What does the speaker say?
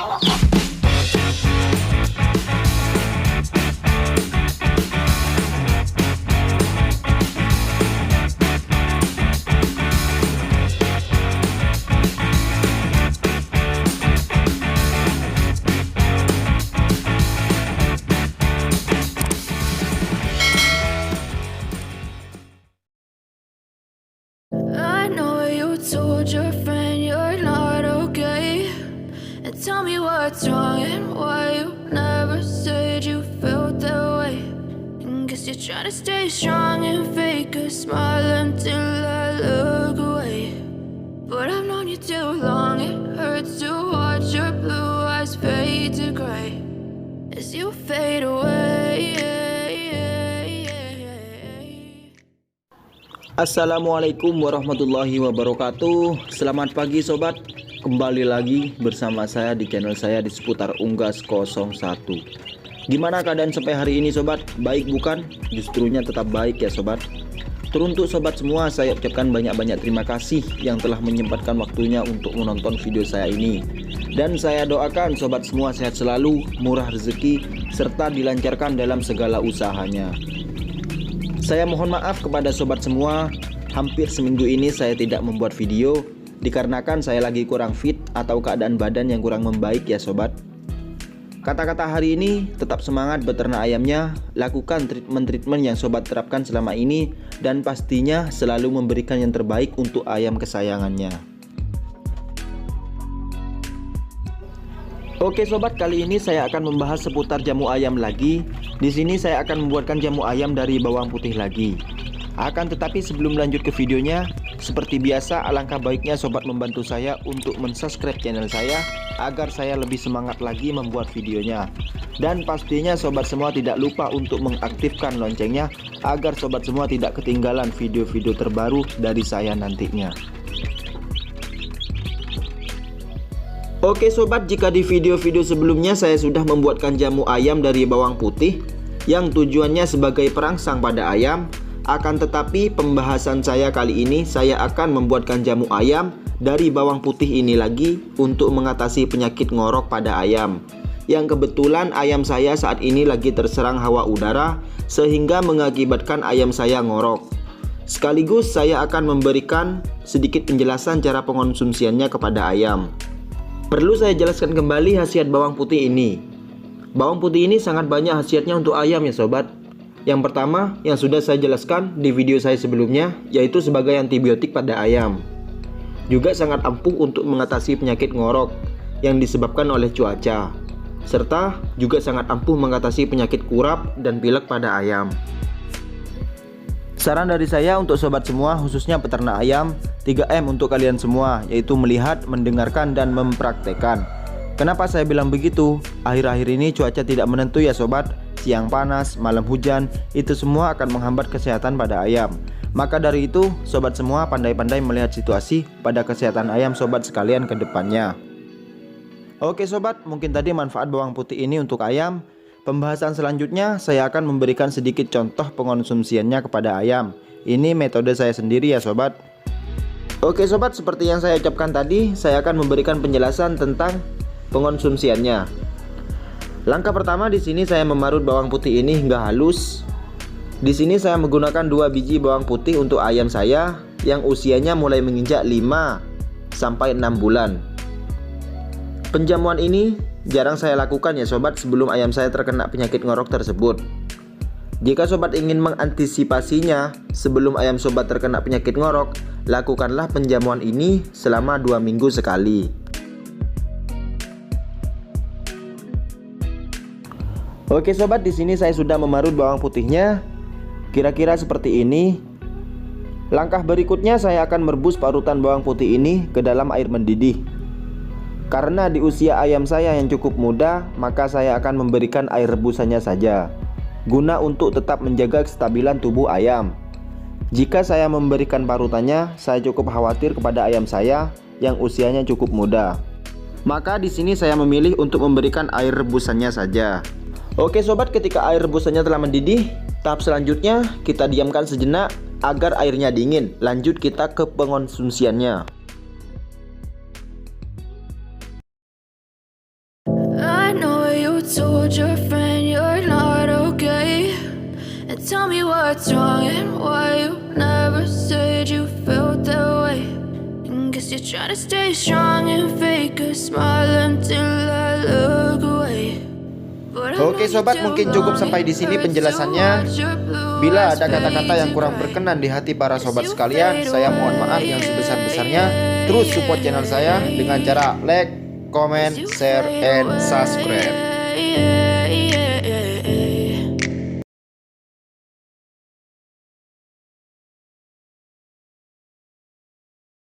I know you told your friend you're not okay, and tell me what's wrong and why you never said you felt that way. And guess you're trying to stay strong and fake a smile until I look away. But I've known you too long, it hurts to watch your blue eyes fade to gray as you fade away. Assalamualaikum warahmatullahi wabarakatuh. Selamat pagi sobat. Kembali lagi bersama saya di channel saya di seputar Unggas 01. Gimana keadaan sampai hari ini sobat? Baik bukan? Justrunya tetap baik ya sobat. Teruntuk sobat semua, saya ucapkan banyak-banyak terima kasih yang telah menyempatkan waktunya untuk menonton video saya ini. Dan saya doakan sobat semua sehat selalu, murah rezeki, serta dilancarkan dalam segala usahanya. Saya mohon maaf kepada sobat semua, hampir seminggu ini saya tidak membuat video dikarenakan saya lagi kurang fit atau keadaan badan yang kurang membaik ya sobat. Kata-kata hari ini, tetap semangat beternak ayamnya, lakukan treatment-treatment yang sobat terapkan selama ini, dan pastinya selalu memberikan yang terbaik untuk ayam kesayangannya. Oke sobat, kali ini saya akan membahas seputar jamu ayam lagi. Di sini saya akan membuatkan jamu ayam dari bawang putih lagi. Akan tetapi sebelum lanjut ke videonya, seperti biasa alangkah baiknya sobat membantu saya untuk mensubscribe channel saya agar saya lebih semangat lagi membuat videonya. Dan pastinya sobat semua tidak lupa untuk mengaktifkan loncengnya agar sobat semua tidak ketinggalan video-video terbaru dari saya nantinya. Oke sobat, jika di video-video sebelumnya saya sudah membuatkan jamu ayam dari bawang putih yang tujuannya sebagai perangsang pada ayam, akan tetapi pembahasan saya kali ini saya akan membuatkan jamu ayam dari bawang putih ini lagi untuk mengatasi penyakit ngorok pada ayam, yang kebetulan ayam saya saat ini lagi terserang hawa udara sehingga mengakibatkan ayam saya ngorok. Sekaligus saya akan memberikan sedikit penjelasan cara pengonsumsiannya kepada ayam. Perlu saya jelaskan kembali khasiat bawang putih ini. Bawang putih ini sangat banyak khasiatnya untuk ayam ya sobat. Yang pertama yang sudah saya jelaskan di video saya sebelumnya, yaitu sebagai antibiotik pada ayam. Juga sangat ampuh untuk mengatasi penyakit ngorok yang disebabkan oleh cuaca. Serta juga sangat ampuh mengatasi penyakit kurap dan pilek pada ayam. Saran dari saya untuk sobat semua, khususnya peternak ayam, 3M untuk kalian semua, yaitu melihat, mendengarkan, dan mempraktekkan. Kenapa saya bilang begitu? Akhir-akhir ini cuaca tidak menentu ya sobat. Siang panas, malam hujan, itu semua akan menghambat kesehatan pada ayam. Maka dari itu, sobat semua pandai-pandai melihat situasi pada kesehatan ayam sobat sekalian ke depannya. Oke sobat, mungkin tadi manfaat bawang putih ini untuk ayam. Pembahasan selanjutnya saya akan memberikan sedikit contoh pengonsumsiannya kepada ayam. Ini metode saya sendiri ya sobat. Oke sobat, seperti yang saya ucapkan tadi, saya akan memberikan penjelasan tentang pengonsumsiannya. Langkah pertama, di sini saya memarut bawang putih ini hingga halus. Di sini saya menggunakan 2 biji bawang putih untuk ayam saya yang usianya mulai menginjak 5 sampai 6 bulan. Penjamuan ini jarang saya lakukan ya sobat sebelum ayam saya terkena penyakit ngorok tersebut. Jika sobat ingin mengantisipasinya sebelum ayam sobat terkena penyakit ngorok, lakukanlah penjamuan ini selama 2 minggu sekali. Oke sobat, di sini saya sudah memarut bawang putihnya. Kira-kira seperti ini. Langkah berikutnya saya akan merebus parutan bawang putih ini ke dalam air mendidih. Karena di usia ayam saya yang cukup muda, maka saya akan memberikan air rebusannya saja, guna untuk tetap menjaga kestabilan tubuh ayam. Jika saya memberikan parutannya, saya cukup khawatir kepada ayam saya yang usianya cukup muda. Maka di sini saya memilih untuk memberikan air rebusannya saja. Oke sobat, ketika air rebusannya telah mendidih, tahap selanjutnya kita diamkan sejenak agar airnya dingin. Lanjut kita ke pengonsumsiannya. tell me what's wrong and why you never said you felt that way. And guess you're trying to stay strong and fake a smile until I look away. Oke sobat, mungkin cukup sampai di sini penjelasannya. Bila ada kata-kata yang kurang berkenan di hati para sobat sekalian, saya mohon maaf yang sebesar-besarnya. Terus support channel saya dengan cara like, comment, share, and subscribe.